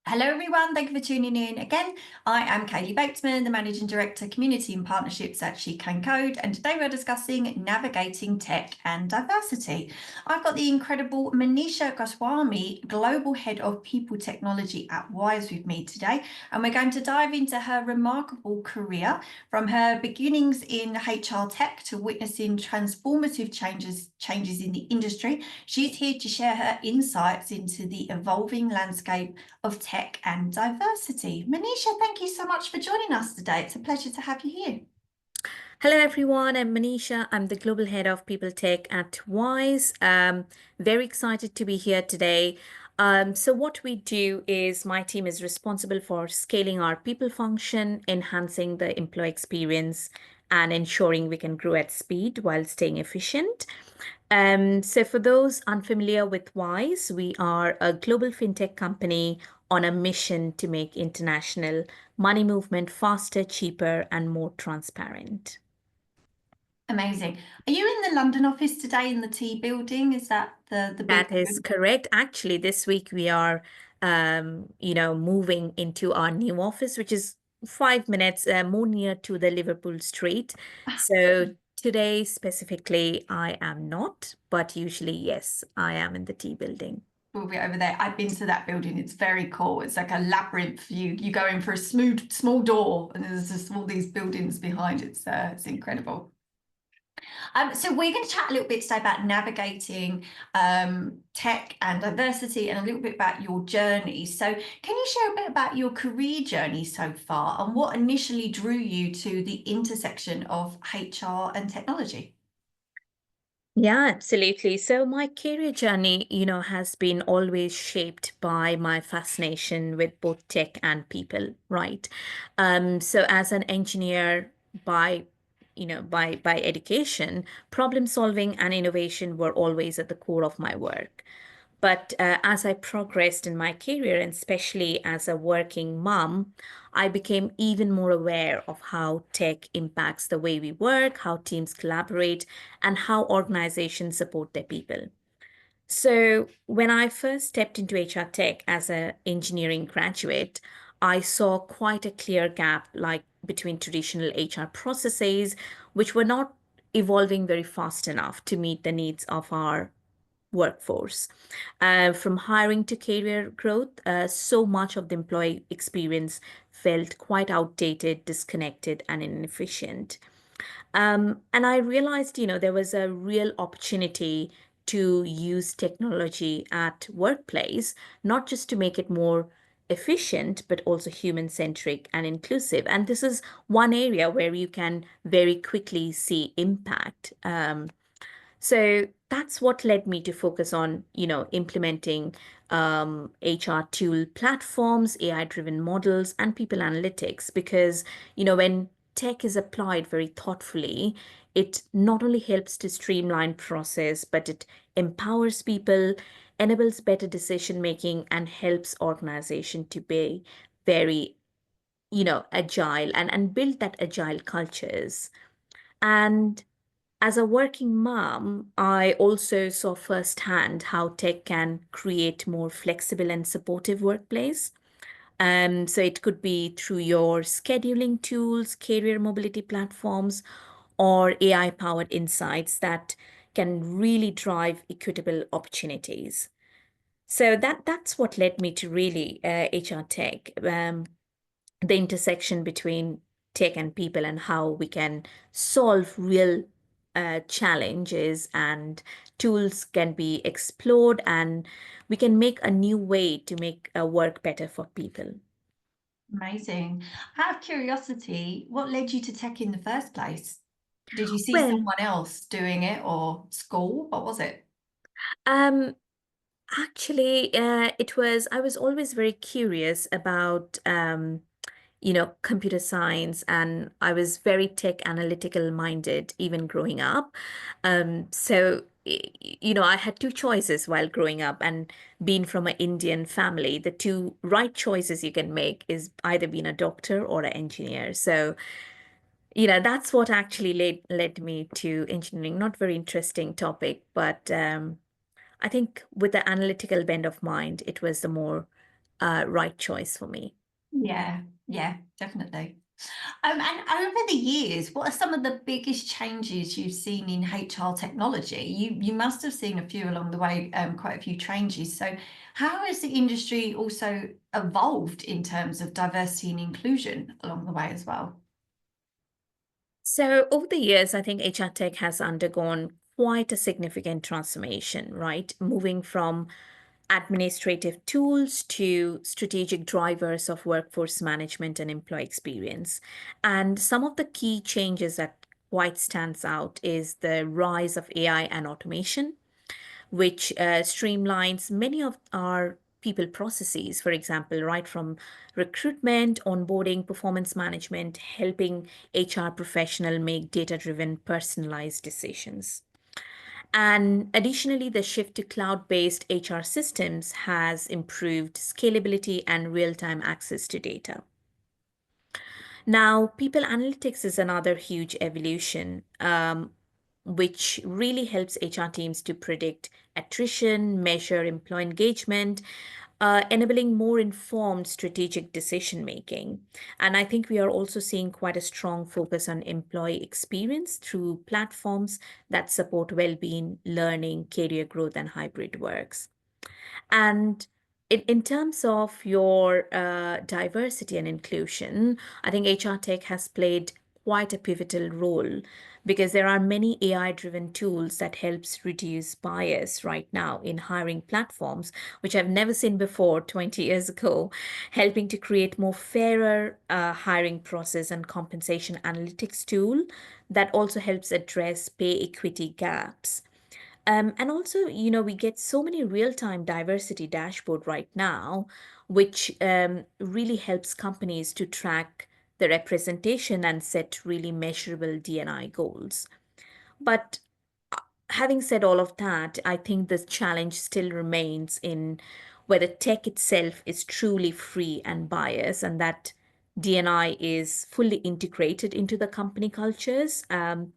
Hello everyone, thank you for tuning in again. I am Kaylee Bateman, the Managing Director, Community and Partnerships at SheCanCode, and today we're discussing navigating tech and diversity. I've got the incredible Manisha Goswami, Global Head of People Technology at Wise with me today, and we're going to dive into her remarkable career from her beginnings in HR tech to witnessing transformative changes in the industry. She's here to share her insights into the evolving landscape of tech and diversity. Manisha, thank you so much for joining us today. It's a pleasure to have you here. Hello, everyone. I'm Manisha. I'm the Global Head of People Tech at Wise. Very excited to be here today. So what we do is my team is responsible for scaling our people function, enhancing the employee experience, and ensuring we can grow at speed while staying efficient. So for those unfamiliar with Wise, we are a global fintech company on a mission to make international money movement faster, cheaper, and more transparent. Amazing. Are you in the London office today in the T building? Is that the That is building? correct. Actually, this week we are, moving into our new office, which is 5 minutes more near to the Liverpool Street. So today specifically, I am not, but usually, yes, I am in the T building. We'll be over there. I've been to that building. It's very cool. It's like a labyrinth. You go in for a small door, and there's just all these buildings behind. It's incredible. So we're going to chat a little bit today about navigating tech and diversity and a little bit about your journey. So can you share a bit about your career journey so far and what initially drew you to the intersection of HR and technology? Yeah, absolutely. So my career journey, has been always shaped by my fascination with both tech and people, right? So as an engineer by, by education, problem solving and innovation were always at the core of my work. But as I progressed in my career, and especially as a working mom, I became even more aware of how tech impacts the way we work, how teams collaborate, and how organizations support their people. So, when I first stepped into HR tech as an engineering graduate, I saw quite a clear gap like between traditional HR processes, which were not evolving very fast enough to meet the needs of our workforce. From hiring to career growth, so much of the employee experience felt quite outdated, disconnected, and inefficient. And I realized, there was a real opportunity to use technology at workplace, not just to make it more efficient, but also human centric and inclusive. And this is one area where you can very quickly see impact. So that's what led me to focus on, implementing HR tool platforms, AI-driven models, and people analytics. Because, when tech is applied very thoughtfully, it not only helps to streamline process, but it empowers people, enables better decision making, and helps organization to be very, agile and build that agile cultures. And as a working mom, I also saw firsthand how tech can create more flexible and supportive workplace. So it could be through your scheduling tools, career mobility platforms, or AI-powered insights that can really drive equitable opportunities. So that's what led me to really HR tech. The intersection between tech and people and how we can solve real challenges and tools can be explored and we can make a new way to make work better for people. Amazing. Out of curiosity, what led you to tech in the first place? Did you see Well, someone else doing it or school? What was it? um, actually, I was always very curious about computer science, and I was very tech analytical minded even growing up. I had two choices while growing up, and being from an Indian family, the two right choices you can make is either being a doctor or an engineer. So, that's what actually led me to engineering. Not very interesting topic, but I think with the analytical bend of mind, it was the more right choice for me. Yeah, yeah, definitely. And over the years, what are some of the biggest changes you've seen in HR technology? You must have seen a few along the way, quite a few changes. So, how has the industry also evolved in terms of diversity and inclusion along the way as well? So over the years, I think HR tech has undergone quite a significant transformation, right? Moving from administrative tools to strategic drivers of workforce management and employee experience. And some of the key changes that quite stands out is the rise of AI and automation, which streamlines many of our people processes, for example, right from recruitment, onboarding, performance management, helping HR professional make data-driven, personalized decisions. And additionally, the shift to cloud-based HR systems has improved scalability and real-time access to data. Now, people analytics is another huge evolution, which really helps HR teams to predict attrition, measure employee engagement, enabling more informed strategic decision making. And I think we are also seeing quite a strong focus on employee experience through platforms that support well-being, learning, career growth, and hybrid works. And in terms of your diversity and inclusion, I think HR tech has played quite a pivotal role because there are many AI-driven tools that helps reduce bias right now in hiring platforms, which I've never seen before 20 years ago, helping to create more fairer hiring process and compensation analytics tool that also helps address pay equity gaps. And also, we get so many real-time diversity dashboard right now, which really helps companies to track the representation and set really measurable D&I goals. But having said all of that, I think the challenge still remains in whether tech itself is truly free and biased, and that DNI is fully integrated into the company cultures. And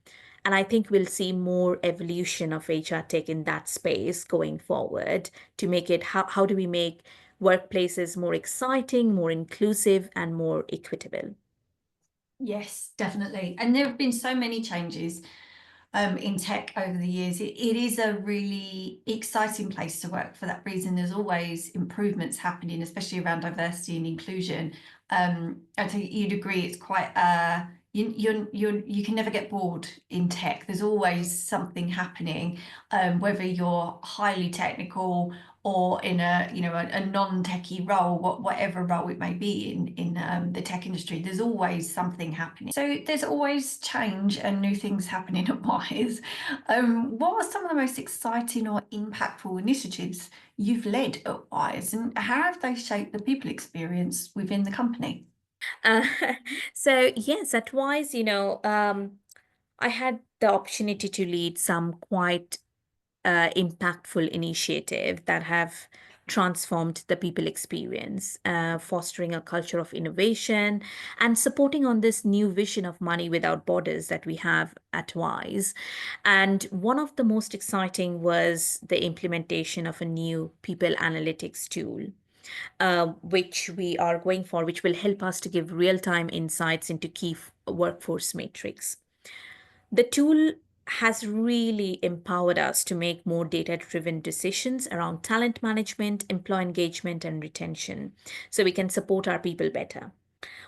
I think we'll see more evolution of HR tech in that space going forward to make it how do we make workplaces more exciting, more inclusive, and more equitable? Yes, definitely. And there have been so many changes in tech over the years. It is a really exciting place to work for that reason. There's always improvements happening, especially around diversity and inclusion. I think you'd agree it's quite you can never get bored in tech. There's always something happening, whether you're highly technical or in a non-techie role, whatever role it may be in the tech industry, there's always something happening. So there's always change and new things happening at Wise. What are some of the most exciting or impactful initiatives you've led at Wise, and how have they shaped the people experience within the company? Uh, so yes, at Wise, I had the opportunity to lead some quite impactful initiative that have transformed the people experience, fostering a culture of innovation and supporting on this new vision of money without borders that we have at Wise. And one of the most exciting was the implementation of a new people analytics tool. Which we are going for, which will help us to give real-time insights into key workforce metrics. The tool has really empowered us to make more data driven decisions around talent management, employee engagement, and retention so we can support our people better.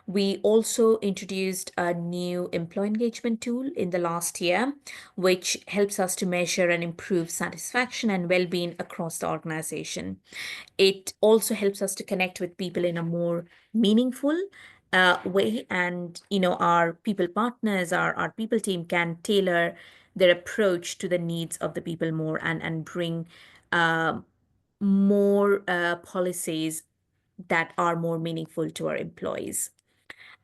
We also introduced a new employee engagement tool in the last year, which helps us to measure and improve satisfaction and well being across the organization. It also helps us to connect with people in a more meaningful way. And, our people partners, our people team can tailor their approach to the needs of the people more and bring uh, more policies that are more meaningful to our employees.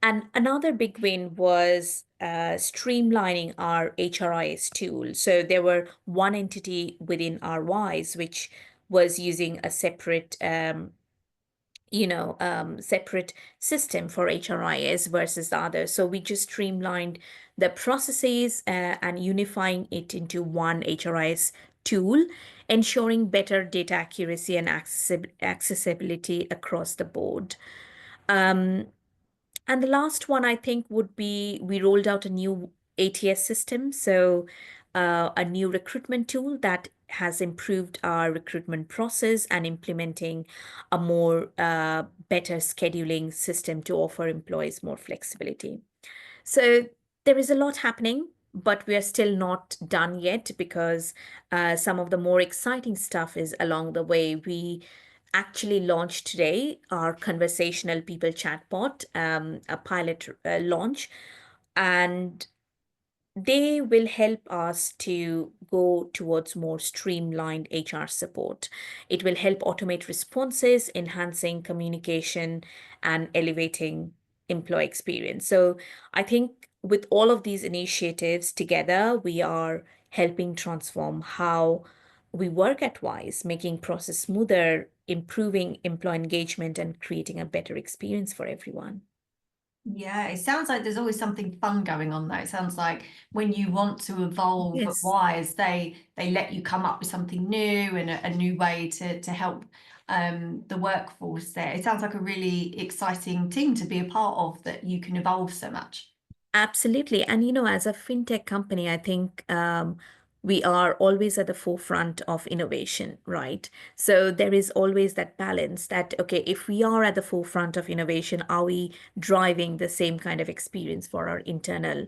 And another big win was streamlining our HRIS tool. So there were one entity within our WISE which was using a separate system for HRIS versus the other. So we just streamlined the processes and unifying it into one HRIS tool. ensuring better data accuracy and accessibility across the board. Um, and the last one I think would be we rolled out a new ATS system, so a new recruitment tool that has improved our recruitment process and implementing a more better scheduling system to offer employees more flexibility. So there is a lot happening, but we are still not done yet because some of the more exciting stuff is along the way. We actually launched today our conversational people chatbot, a pilot launch, and they will help us to go towards more streamlined HR support. It will help automate responses, enhancing communication, and elevating employee experience. So I think with all of these initiatives together, we are helping transform how we work at Wise, making process smoother, improving employee engagement, and creating a better experience for everyone. Yeah, it sounds like there's always something fun going on though. It sounds like when you want to evolve at Yes. Wise, they let you come up with something new and a new way to help the workforce there. It sounds like a really exciting team to be a part of, that you can evolve so much. Absolutely. And, as a fintech company, I think we are always at the forefront of innovation, right? So there is always that balance that, okay, if we are at the forefront of innovation, are we driving the same kind of experience for our internal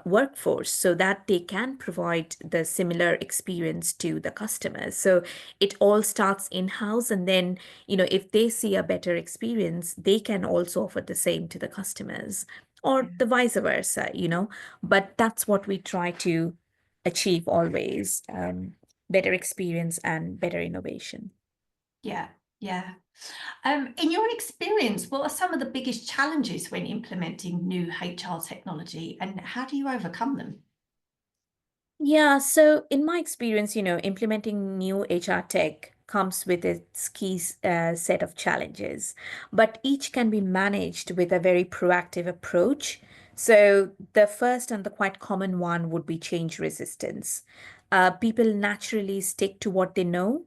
workforce so that they can provide the similar experience to the customers? So it all starts in-house. And then, if they see a better experience, they can also offer the same to the customers or the vice versa. But that's what we try to achieve always, better experience and better innovation. Yeah, yeah. In your experience, what are some of the biggest challenges when implementing new HR technology, and how do you overcome them? Yeah, so in my experience, implementing new HR tech comes with its key set of challenges, but each can be managed with a very proactive approach. So the first and the quite common one would be change resistance. People naturally stick to what they know.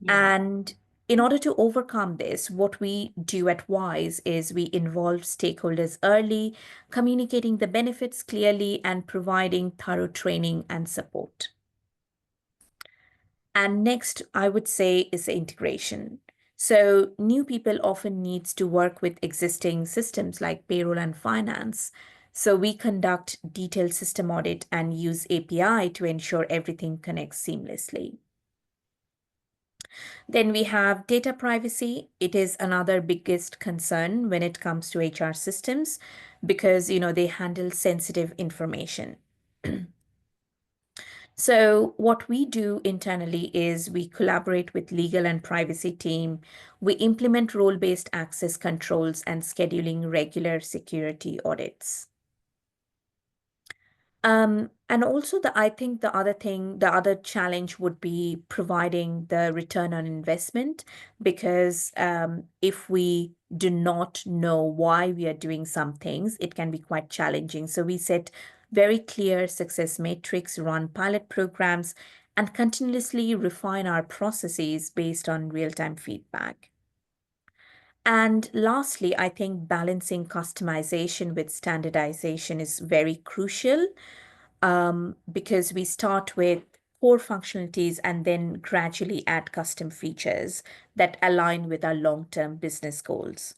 Yeah. And in order to overcome this, what we do at WISE is we involve stakeholders early, communicating the benefits clearly and providing thorough training and support. And next, I would say is the integration. So new people often needs to work with existing systems like payroll and finance. So we conduct detailed system audit and use API to ensure everything connects seamlessly. Then we have data privacy. It is another biggest concern when it comes to HR systems because, they handle sensitive information. So what we do internally is we collaborate with legal and privacy team. We implement role-based access controls and scheduling regular security audits. And also I think the other challenge would be providing the return on investment because if we do not know why we are doing some things, it can be quite challenging. So we set very clear success metrics, run pilot programs, and continuously refine our processes based on real-time feedback. And lastly, I think balancing customization with standardization is very crucial because we start with core functionalities and then gradually add custom features that align with our long-term business goals.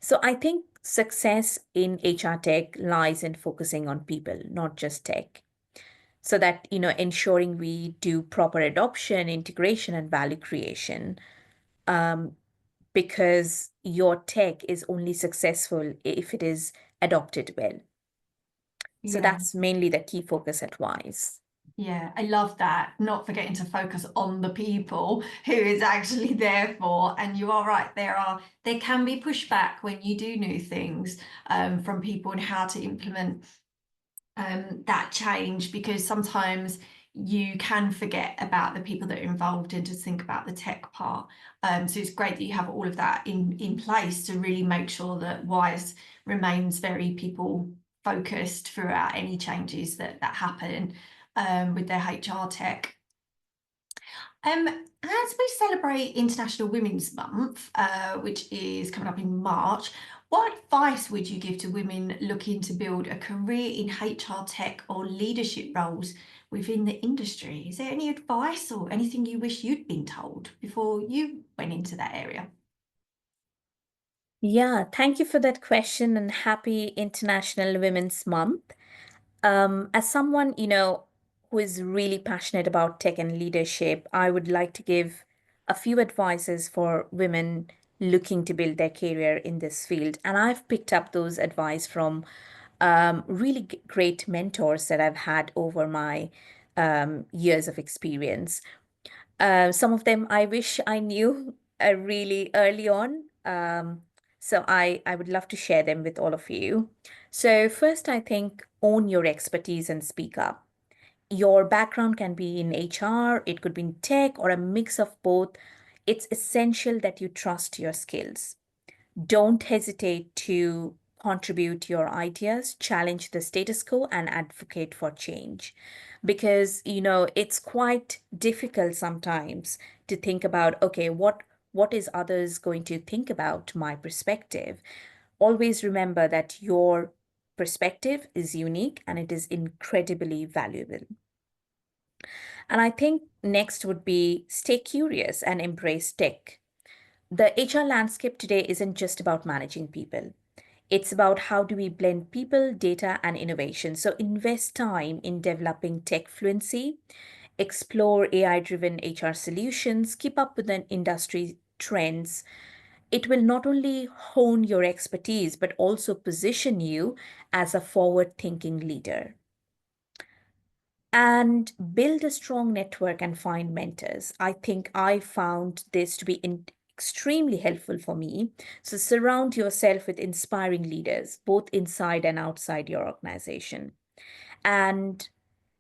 So I think success in HR tech lies in focusing on people, not just tech. So that, ensuring we do proper adoption, integration, and value creation, um, because your tech is only successful if it is adopted well. So Yeah. that's mainly the key focus at Wise. Yeah, I love that. Not forgetting to focus on the people who is actually there for. And you are right, there can be pushback when you do new things from people and how to implement that change, because sometimes you can forget about the people that are involved and just think about the tech part. So it's great that you have all of that in place to really make sure that Wise remains very people focused throughout any changes that happen with their HR tech. As we celebrate International Women's Month, which is coming up in March, what advice would you give to women looking to build a career in HR tech or leadership roles within the industry? Is there any advice or anything you wish you'd been told before you went into that area? Yeah, thank you for that question and happy International Women's Month. As someone, who is really passionate about tech and leadership, I would like to give a few advices for women looking to build their career in this field. And I've picked up those advice from really great mentors that I've had over my years of experience. Some of them I wish I knew really early on. So I would love to share them with all of you. So first, I think own your expertise and speak up. Your background can be in HR, it could be in tech, or a mix of both. It's essential that you trust your skills. Don't hesitate to contribute your ideas, challenge the status quo, and advocate for change. Because, it's quite difficult sometimes to think about, okay, what is others going to think about my perspective? Always remember that your perspective is unique and it is incredibly valuable. And I think next would be stay curious and embrace tech. The HR landscape today isn't just about managing people. It's about how do we blend people, data, and innovation. So invest time in developing tech fluency, explore AI-driven HR solutions, keep up with the industry trends. It will not only hone your expertise, but also position you as a forward-thinking leader. And build a strong network and find mentors. I think I found this to be extremely helpful for me. So surround yourself with inspiring leaders, both inside and outside your organization. And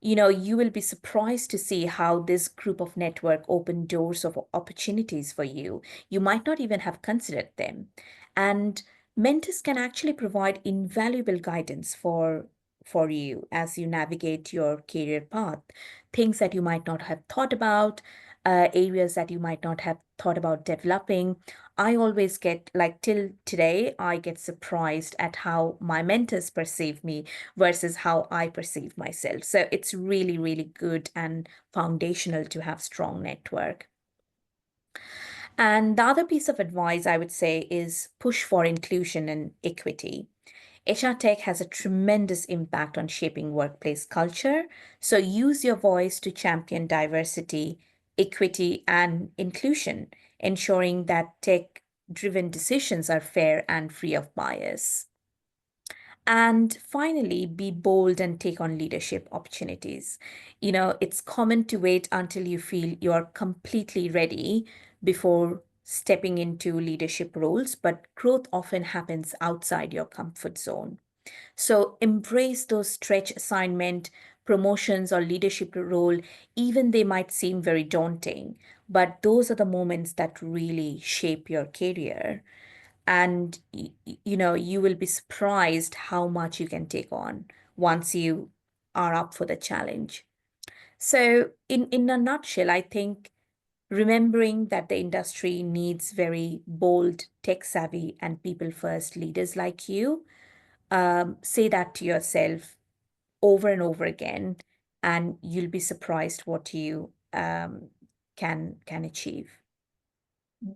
you will be surprised to see how this group of network open doors of opportunities for you. You might not even have considered them. And mentors can actually provide invaluable guidance for you as you navigate your career path, things that you might not have thought about, areas that you might not have thought about developing. I always get, like, till today, I get surprised at how my mentors perceive me versus how I perceive myself. So it's really, really good and foundational to have strong network. And the other piece of advice I would say is push for inclusion and equity. HR tech has a tremendous impact on shaping workplace culture. So use your voice to champion diversity, equity, and inclusion, ensuring that tech driven decisions are fair and free of bias. And finally, be bold and take on leadership opportunities. It's common to wait until you feel you're completely ready before stepping into leadership roles, but growth often happens outside your comfort zone. So embrace those stretch assignment, promotions, or leadership role, even they might seem very daunting, but those are the moments that really shape your career. And you will be surprised how much you can take on once you are up for the challenge. So in a nutshell, I think remembering that the industry needs very bold, tech savvy, and people first leaders like you, say that to yourself over and over again, and you'll be surprised what you can achieve.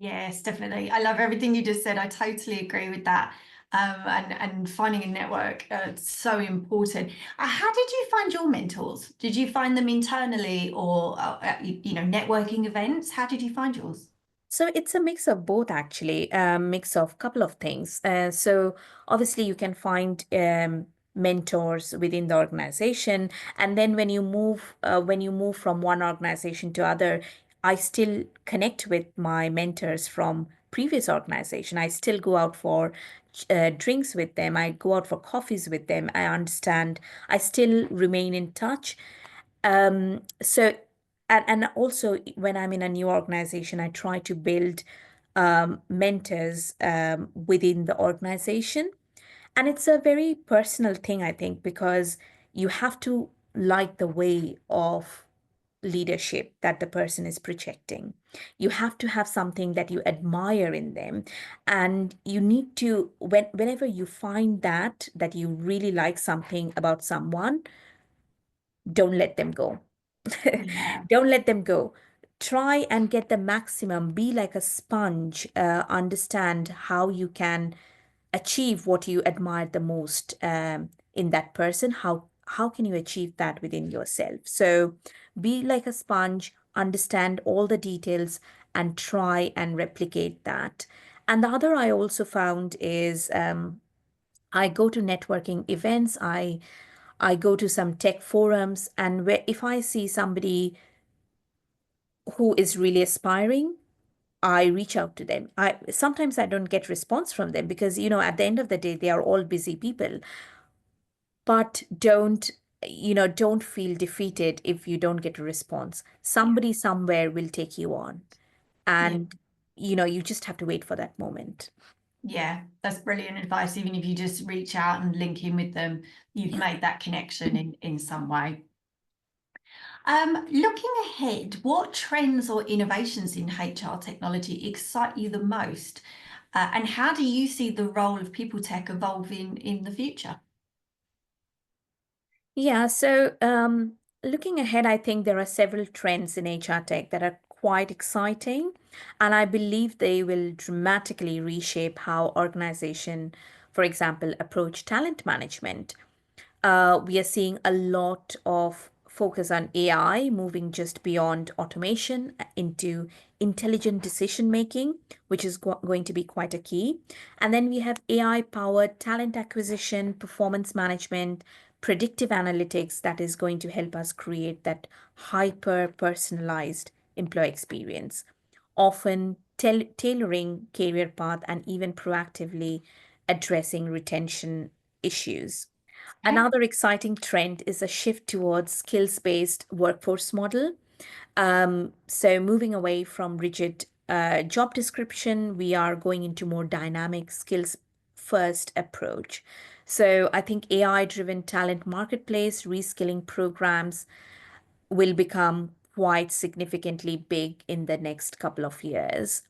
Yes, definitely. I love everything you just said. I totally agree with that. And finding a network, it's so important. How did you find your mentors? Did you find them internally or networking events? How did you find yours? So it's a mix of both, actually, a mix of couple of things. So obviously you can find mentors within the organization, and then when you move from one organization to other, I still connect with my mentors from previous organization. I still go out for drinks with them. I go out for coffees with them. I understand. I still remain in touch. So and also when I'm in a new organization, I try to build mentors within the organization. And it's a very personal thing, I think, because you have to like the way of leadership that the person is projecting. You have to have something that you admire in them. And you need to, whenever you find that you really like something about someone, don't let them go. Yeah. Don't let them go. Try and get the maximum. Be like a sponge. Understand how you can achieve what you admire the most in that person. How can you achieve that within yourself? So be like a sponge, understand all the details, and try and replicate that. And the other I also found is I go to networking events. I go to some tech forums, and where if I see somebody who is really aspiring, I reach out to them. I sometimes I don't get response from them because at the end of the day they are all busy people. But don't feel defeated if you don't get a response. Yeah. Somebody somewhere will take you on, Yeah. and you just have to wait for that moment. Yeah, that's brilliant advice. Even if you just reach out and link in with them, you've made that connection in some way. Looking ahead, what trends or innovations in HR technology excite you the most? And how do you see the role of people tech evolving in the future? Yeah, so looking ahead, I think there are several trends in HR tech that are quite exciting, and I believe they will dramatically reshape how organization, for example, approach talent management. We are seeing a lot of focus on AI moving just beyond automation into intelligent decision making, which is going to be quite a key. And then we have AI powered talent acquisition, performance management, predictive analytics that is going to help us create that hyper personalized employee experience, often tailoring career path and even proactively addressing retention issues. Okay. Another exciting trend is a shift towards skills-based workforce model. So moving away from rigid job description, we are going into more dynamic skills first approach. So I think AI-driven talent marketplace reskilling programs will become quite significantly big in the next couple of years.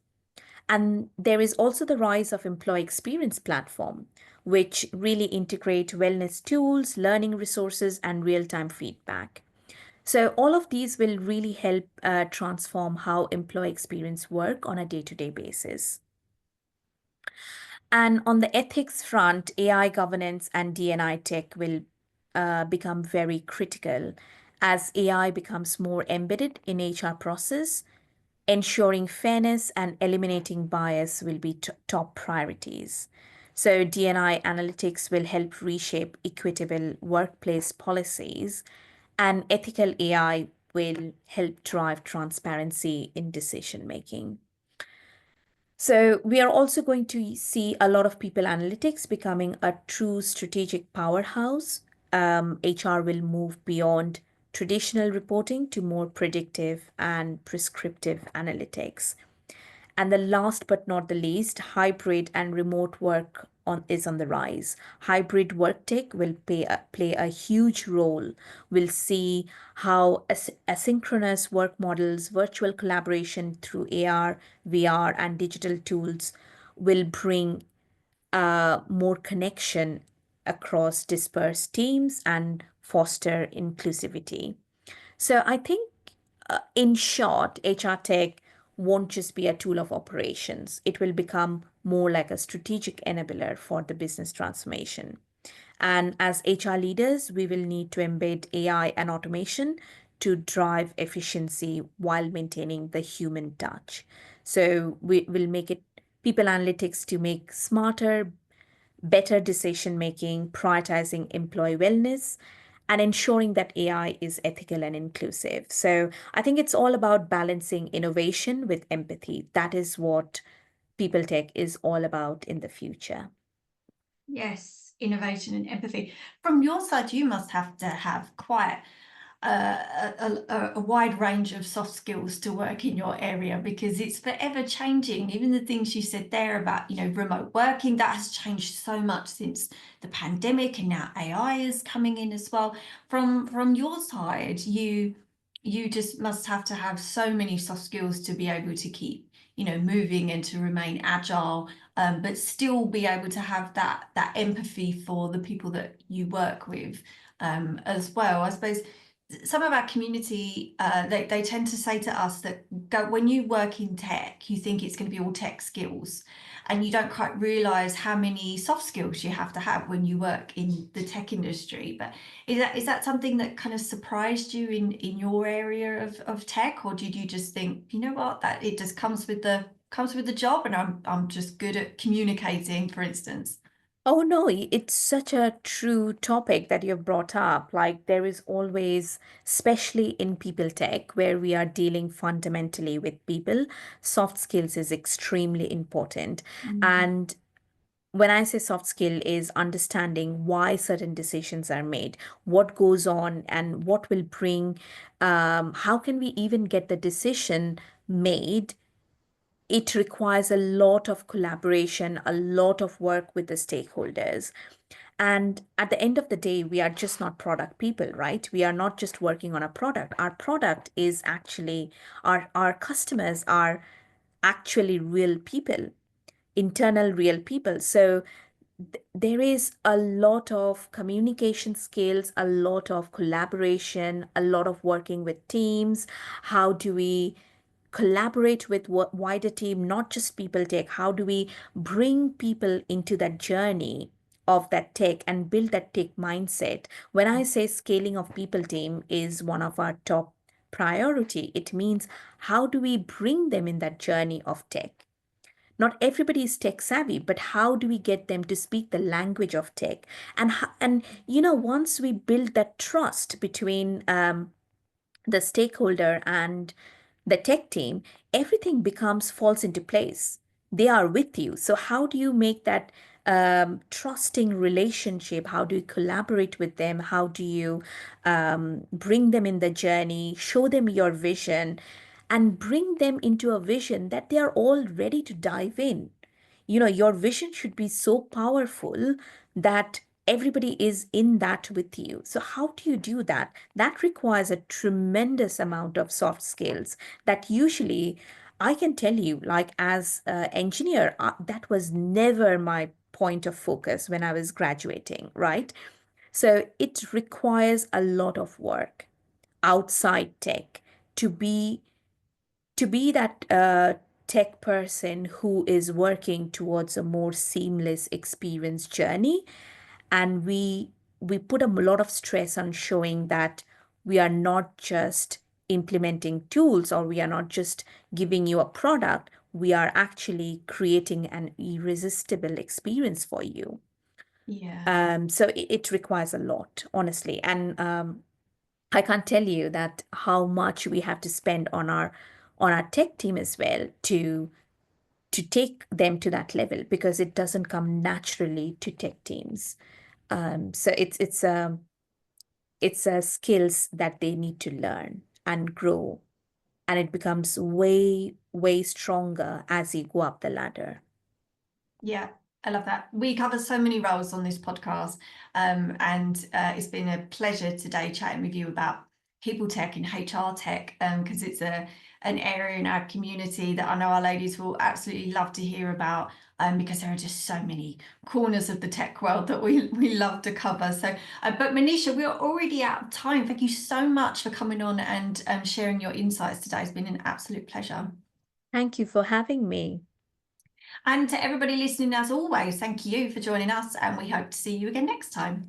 And there is also the rise of employee experience platform, which really integrate wellness tools, learning resources, and real-time feedback. So all of these will really help transform how employee experience work on a day-to-day basis. And on the ethics front, AI governance and D&I tech will become very critical as AI becomes more embedded in HR process. Ensuring fairness and eliminating bias will be top priorities. So, DNI analytics will help reshape equitable workplace policies, and ethical AI will help drive transparency in decision making. So, we are also going to see a lot of people analytics becoming a true strategic powerhouse. HR will move beyond traditional reporting to more predictive and prescriptive analytics. And the last but not the least, hybrid and remote work is on the rise. Hybrid work tech will play a huge role. We'll see how asynchronous work models, virtual collaboration through AR, VR, and digital tools will bring more connection across dispersed teams and foster inclusivity. So I think, in short, HR tech won't just be a tool of operations. It will become more like a strategic enabler for the business transformation. And as HR leaders, we will need to embed AI and automation to drive efficiency while maintaining the human touch. So we will make it people analytics to make smarter, better decision making, prioritizing employee wellness, and ensuring that AI is ethical and inclusive. So I think it's all about balancing innovation with empathy. That is what people tech is all about in the future. Yes, innovation and empathy. From your side, you must have to have quite a wide range of soft skills to work in your area because it's forever changing. Even the things you said there about, remote working, that has changed so much since the pandemic, and now AI is coming in as well. From your side, you just must have to have so many soft skills to be able to keep, moving and to remain agile, but still be able to have that empathy for the people that you work with, as well. I suppose some of our community, they tend to say to us that when you work in tech, you think it's going to be all tech skills, and you don't quite realize how many soft skills you have to have when you work in the tech industry. But is that something that kind of surprised you in your area of tech, or did you just think, you know what, that it just comes with the job, and I'm just good at communicating, for instance? Oh no, it's such a true topic that you've brought up. Like there is always, especially in people tech, where we are dealing fundamentally with people, soft skills is extremely important. Mm. And when I say soft skill is understanding why certain decisions are made, what goes on and what will bring, how can we even get the decision made? It requires a lot of collaboration, a lot of work with the stakeholders. And at the end of the day, we are just not product people, right? We are not just working on a product. Our product is actually, our customers are actually real people, internal real people. So there is a lot of communication skills, a lot of collaboration, a lot of working with teams. How do we collaborate with wider team, not just people tech? How do we bring people into that journey of that tech and build that tech mindset? When I say scaling of people team is one of our top priority, it means how do we bring them in that journey of tech? Not everybody is tech savvy, but how do we get them to speak the language of tech? And once we build that trust between the stakeholder and the tech team, everything falls into place. They are with you. So how do you make that trusting relationship? How do you collaborate with them? How do you bring them in the journey, show them your vision, and bring them into a vision that they are all ready to dive in? Your vision should be so powerful that everybody is in that with you. So how do you do that? That requires a tremendous amount of soft skills that usually I can tell you, like as an engineer, that was never my point of focus when I was graduating, right? So it requires a lot of work outside tech to be that tech person who is working towards a more seamless experience journey. And we put a lot of stress on showing that we are not just implementing tools, or we are not just giving you a product, we are actually creating an irresistible experience for you. Yeah. So it requires a lot, honestly. And I can't tell you that how much we have to spend on our tech team as well to take them to that level, because it doesn't come naturally to tech teams. So it's a skills that they need to learn and grow, and it becomes way stronger as you go up the ladder. Yeah, I love that. We cover so many roles on this podcast, and it's been a pleasure today chatting with you about people tech and HR tech, because it's an area in our community that I know our ladies will absolutely love to hear about, because there are just so many corners of the tech world that we love to cover. So, but Manisha, we are already out of time. Thank you so much for coming on and sharing your insights today. It's been an absolute pleasure. Thank you for having me. And to everybody listening, as always, thank you for joining us, and we hope to see you again next time.